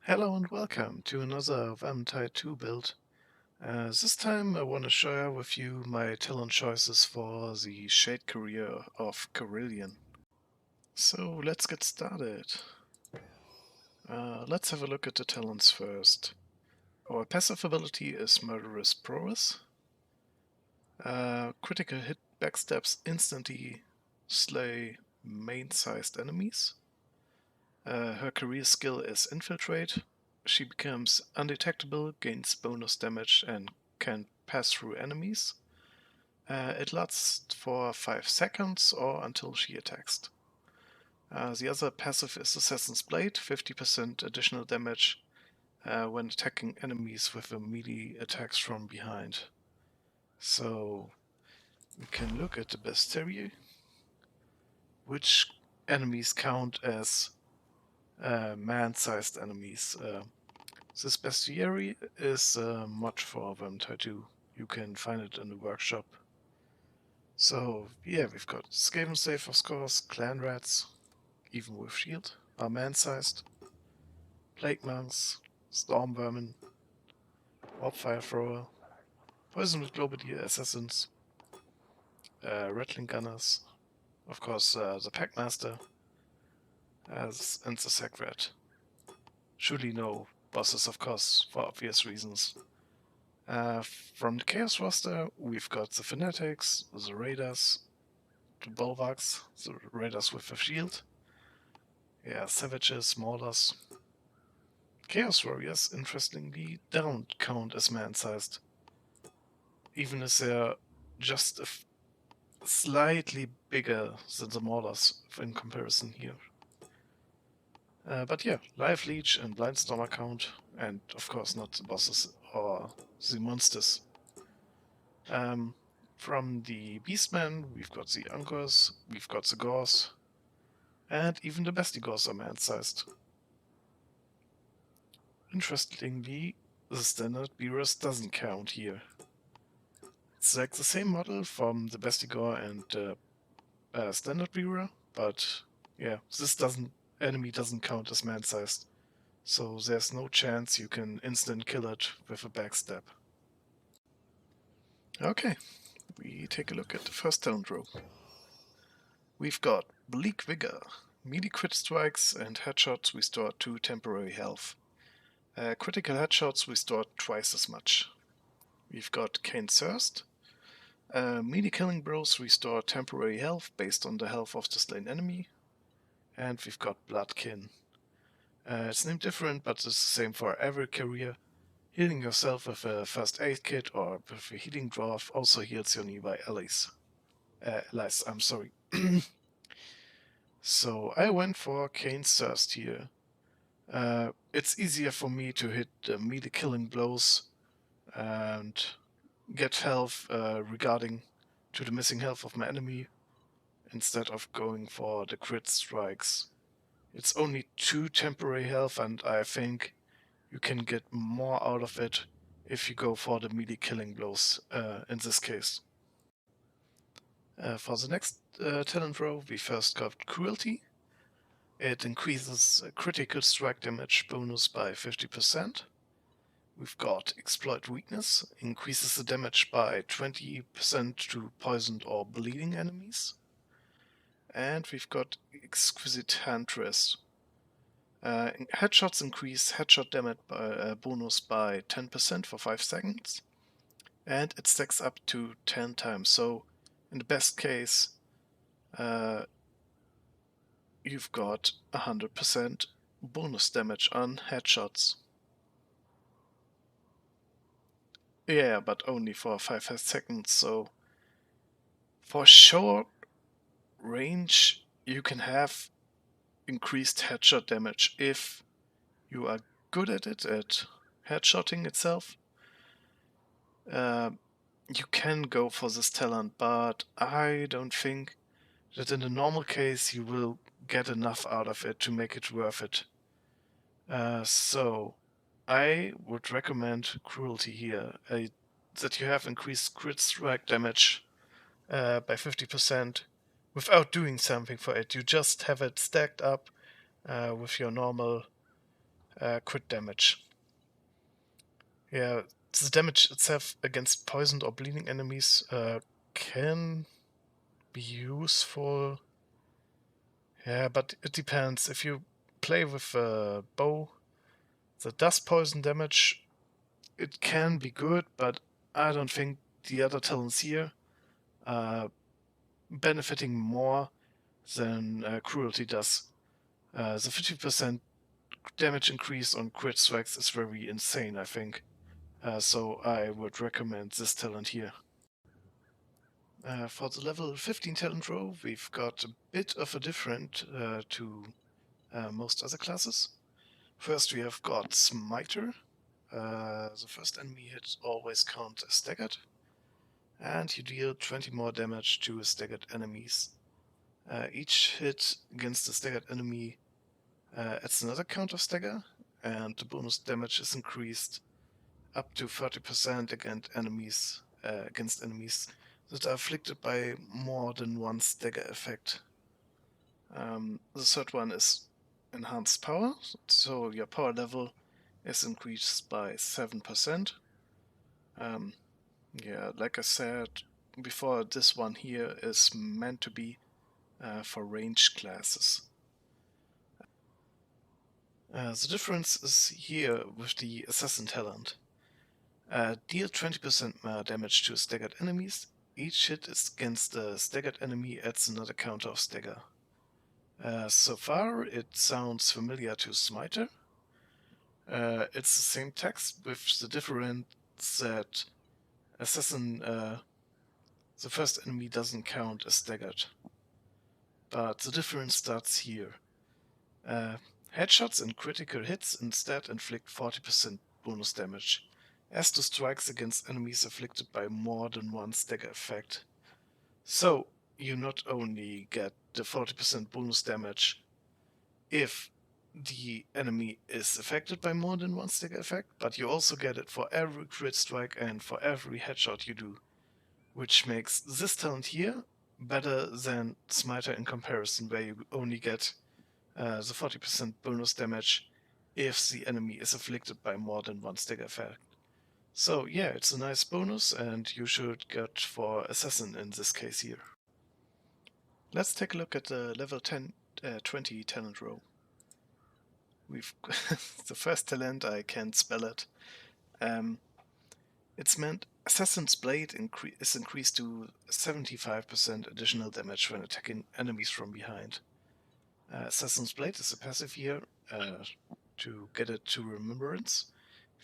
Hello and welcome to another Vermintide 2 build. This time I want to share with you my talent choices for the Shade career of Kerillian. So let's get started. Let's have a look at the talents first. Our passive ability is Murderous Prowess. Critical hit backstabs instantly slay main-sized enemies. Her career skill is Infiltrate. She becomes undetectable, gains bonus damage, and can pass through enemies. It lasts for 5 seconds or until she attacks. The other passive is Assassin's Blade, 50% additional damage when attacking enemies with a melee attacks from behind. So we can look at the bestiary, which enemies count as man-sized enemies. This bestiary is a mod for Vermintide 2. You can find it in the workshop. So yeah, we've got Skaven Safe, of course, Clan Rats, even with shield, are man-sized, Plague Monks, Storm Vermin, Warp Fire Thrower, Poison with Globally Assassins, Rattling Gunners, of course the Packmaster, and the Sack Rat. Surely no bosses, of course, for obvious reasons. From the Chaos roster, we've got the Fanatics, the Raiders, the Bulwarks, the Raiders with a shield, Savages, Maulers. Chaos Warriors, interestingly, don't count as man-sized, even if they're just slightly bigger than the Maulers in comparison here. But yeah, Life Leech and Blindstormer count, and of course not the bosses or the monsters. From the Beastmen, we've got the Unkors, we've got the Gors, and even the Bestigors are man-sized. Interestingly, the standard Beerus doesn't count here. It's like the same model from the Bestigor and standard Beerus, but yeah, this enemy doesn't count as man-sized, so there's no chance you can instant kill it with a backstab. Okay, we take a look at the first talent row. We've got Bleak Vigor. Melee crit strikes and headshots restore 2 temporary health. Critical headshots restore twice as much. We've got Kane's Thirst. Melee killing blows restore temporary health based on the health of the slain enemy. And we've got Bloodkin. It's named different, but it's the same for every career. Healing yourself with a first aid kit or with a healing dwarf also heals your nearby allies. I'm sorry. So I went for Kane's Thirst here. It's easier for me to hit the melee killing blows and get health regarding to the missing health of my enemy instead of going for the crit strikes. It's only 2 temporary health, and I think you can get more out of it if you go for the melee killing blows in this case. For the next talent row, we first got Cruelty. It increases critical strike damage bonus by 50%. We've got Exploit Weakness, increases the damage by 20% to poisoned or bleeding enemies. And we've got Exquisite Huntress. Headshots increase headshot damage bonus by 10% for 5 seconds. And it stacks up to 10 times. So in the best case, you've got 100% bonus damage on headshots. Yeah, but only for 5 seconds, so for short range you can have increased headshot damage if you are good at it, at headshotting itself. You can go for this talent, but I don't think that in the normal case you will get enough out of it to make it worth it. So I would recommend Cruelty here, that you have increased crit strike damage by 50% without doing something for it. You just have it stacked up with your normal crit damage. Yeah, the damage itself against poisoned or bleeding enemies can be useful. Yeah, but it depends. If you play with a bow that does poison damage, it can be good, but I don't think the other talents here are benefiting more than Cruelty does. The 50% damage increase on crit strikes is very insane, I think. So I would recommend this talent here. For the level 15 talent row, we've got a bit of a different to most other classes. First, we have got Smiter. The first enemy hit always counts as staggered, and you deal 20 more damage to staggered enemies. Each hit against a staggered enemy adds another count of stagger, and the bonus damage is increased up to 30% against enemies that are afflicted by more than one stagger effect. The third one is enhanced power, so your power level is increased by 7%. Yeah, like I said before, this one here is meant to be for ranged classes. The difference is here with the Assassin talent. Deal 20% more damage to staggered enemies. Each hit against a staggered enemy adds another counter of stagger. So far, it sounds familiar to Smiter. It's the same text with the difference that Assassin, the first enemy doesn't count as staggered. But the difference starts here. Headshots and critical hits instead inflict 40% bonus damage, as do strikes against enemies afflicted by more than one stagger effect. So, you not only get the 40% bonus damage if the enemy is affected by more than one stagger effect, but you also get it for every crit strike and for every headshot you do, which makes this talent here better than Smiter in comparison, where you only get the 40% bonus damage if the enemy is afflicted by more than one stagger effect. So yeah, it's a nice bonus, and you should get for Assassin in this case here. Let's take a look at the level 20 talent row. We've the first talent, I can't spell it. It's meant Assassin's Blade is increased to 75% additional damage when attacking enemies from behind. Assassin's Blade is a passive here to get it to Remembrance.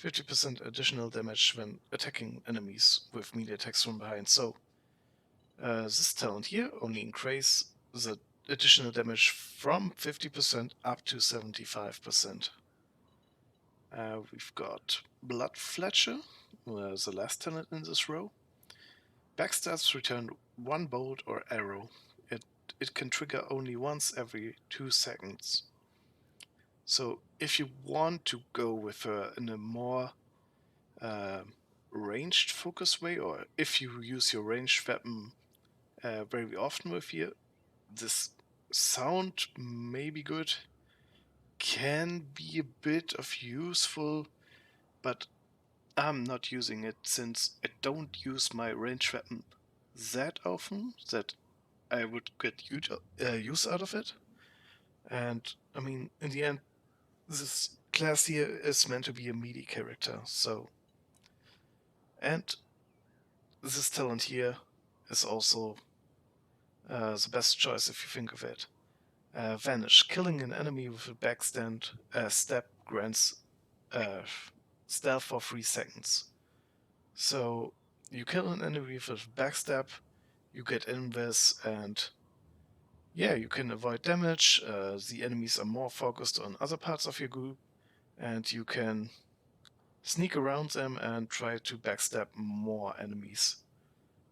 50% additional damage when attacking enemies with melee attacks from behind. So this talent here only increases the additional damage from 50% up to 75%. We've got Blood Fletcher, the last talent in this row. Backstabs return one bolt or arrow. It can trigger only once every 2 seconds. So if you want to go with her in a more ranged focus way, or if you use your ranged weapon very often with you, this sound may be good, can be a bit of useful, but I'm not using it since I don't use my ranged weapon that often that I would get use out of it. And I mean, in the end, this class here is meant to be a melee character, so. And this talent here is also the best choice if you think of it. Vanish. Killing an enemy with a step grants stealth for 3 seconds. So you kill an enemy with a backstab, you get invis, and yeah, you can avoid damage. The enemies are more focused on other parts of your group, and you can sneak around them and try to backstab more enemies.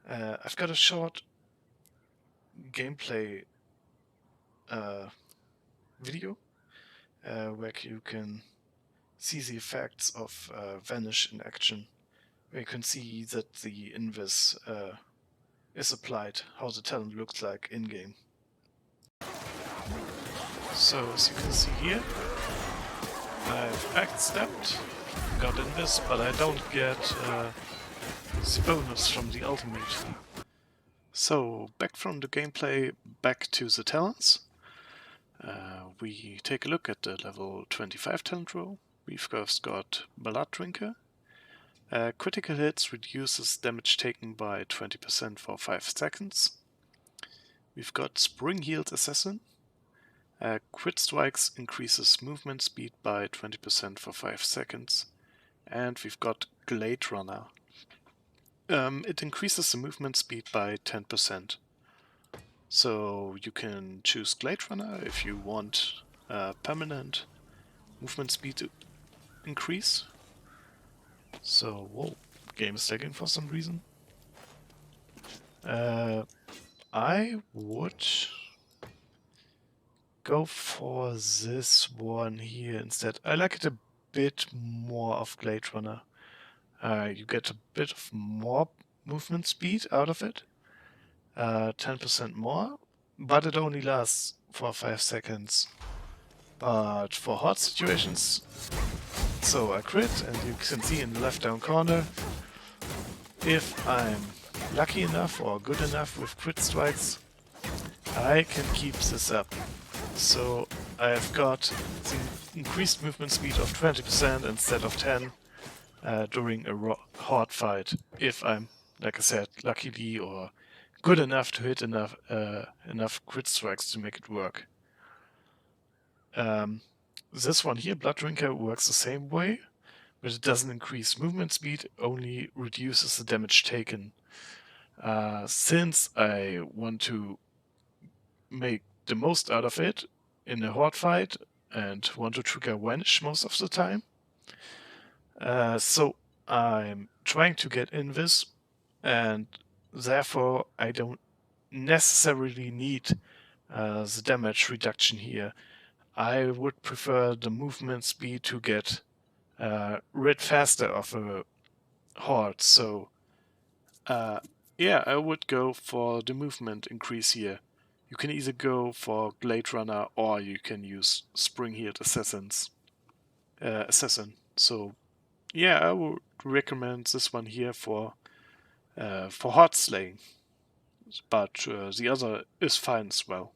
I've got a short gameplay video where you can see the effects of Vanish in action, where you can see that the invis is applied, how the talent looks like in-game. So as you can see here, I've backstepped, got in this, but I don't get the bonus from the ultimate. So, back from the gameplay, back to the talents. We take a look at the level 25 talent row. We've first got Blood Drinker. Critical hits reduces damage taken by 20% for 5 seconds. We've got Spring Healed Assassin. Crit strikes increases movement speed by 20% for 5 seconds. And we've got Glade Runner. It increases the movement speed by 10%. So you can choose Glade Runner if you want permanent movement speed increase. So, whoa, game is lagging for some reason. I would go for this one here instead. I like it a bit more of Glade Runner. You get a bit of more movement speed out of it. 10% more, but it only lasts for 5 seconds. But for hot situations, so I crit, and you can see in the left down corner, if I'm lucky enough or good enough with crit strikes, I can keep this up. So I've got the increased movement speed of 20% instead of 10 during a hard fight, if I'm, like I said, luckily or good enough to hit enough crit strikes to make it work. This one here, Blood Drinker, works the same way, but it doesn't increase movement speed, only reduces the damage taken. Since I want to make the most out of it in a horde fight and want to trigger Vanish most of the time, so I'm trying to get Invis, and therefore I don't necessarily need the damage reduction here. I would prefer the movement speed to get rid faster of a horde, so yeah, I would go for the movement increase here. You can either go for Glade Runner or you can use Spring Healed Assassin. So yeah, I would recommend this one here for horde slaying, but the other is fine as well.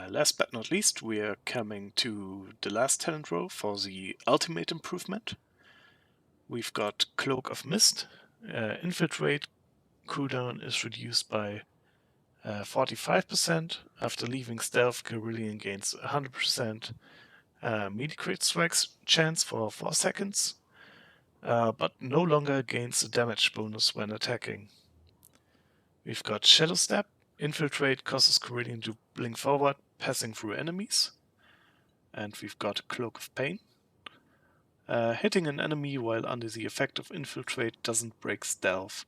Last but not least, we are coming to the last talent row for the ultimate improvement. We've got Cloak of Mist. Infiltrate cooldown is reduced by 45%. After leaving stealth, Kerillian gains 100% melee crit strikes chance for 4 seconds, but no longer gains a damage bonus when attacking. We've got Shadow Step. Infiltrate causes Kerillian to blink forward, passing through enemies. And we've got Cloak of Pain. Hitting an enemy while under the effect of Infiltrate doesn't break stealth.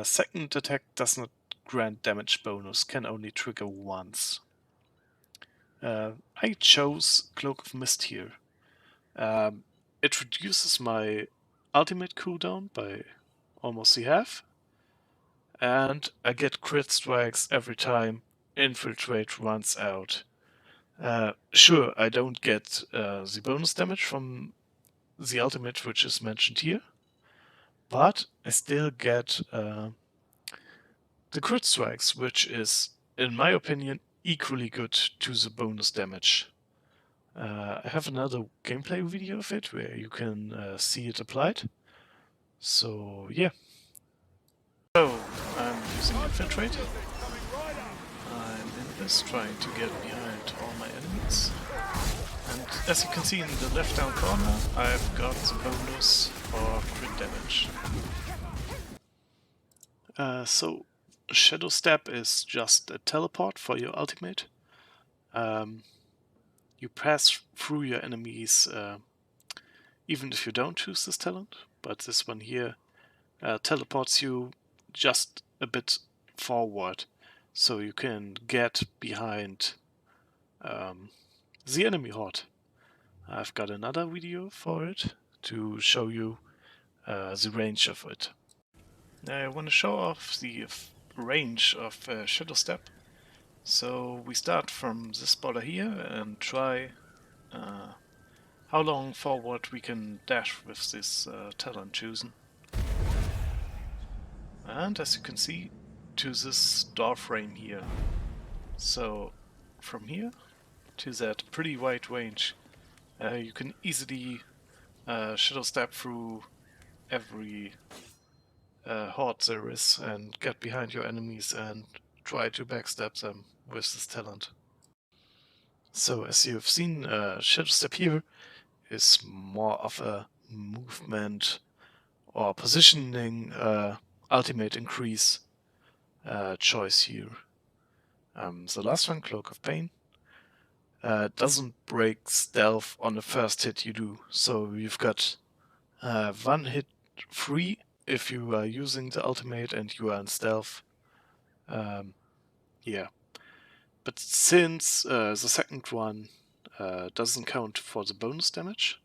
Second attack does not grant damage bonus, can only trigger once. I chose Cloak of Mist here. It reduces my ultimate cooldown by almost the half, and I get crit strikes every time Infiltrate runs out. Sure, I don't get the bonus damage from the ultimate, which is mentioned here, but I still get the crit strikes, which is, in my opinion, equally good to the bonus damage. I have another gameplay video of it where you can see it applied. So yeah. So I'm using Infiltrate. I'm in this trying to get behind all my enemies. And as you can see in the left down corner, I've got the bonus for crit damage. So Shadow Step is just a teleport for your ultimate. You pass through your enemies even if you don't choose this talent, but this one here teleports you just a bit forward, so you can get behind the enemy horde. I've got another video for it to show you the range of it. I want to show off the range of Shadow Step. So we start from this border here and try how long forward we can dash with this talent chosen. And as you can see, to this door frame here. So from here to that pretty wide range, you can easily shadow step through every horde there is and get behind your enemies and try to backstab them with this talent. So as you've seen, shadow step here is more of a movement or positioning ultimate increase choice here. The last one, Cloak of Pain, doesn't break stealth on the first hit you do. So you've got one hit free if you are using the ultimate and you are in stealth. Yeah. But since the second one doesn't count for the bonus damage,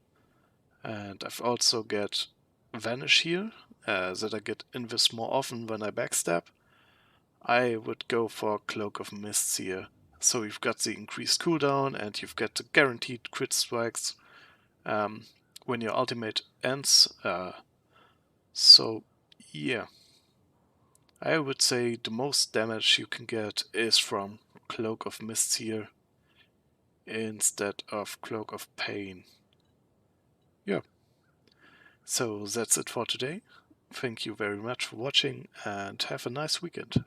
and I've also got Vanish here, that I get invis more often when I backstab, I would go for Cloak of Mists here. So you've got the increased cooldown and you've got the guaranteed crit strikes when your ultimate ends. So yeah, I would say the most damage you can get is from Cloak of Mists here instead of Cloak of Pain. Yeah. So that's it for today. Thank you very much for watching and have a nice weekend.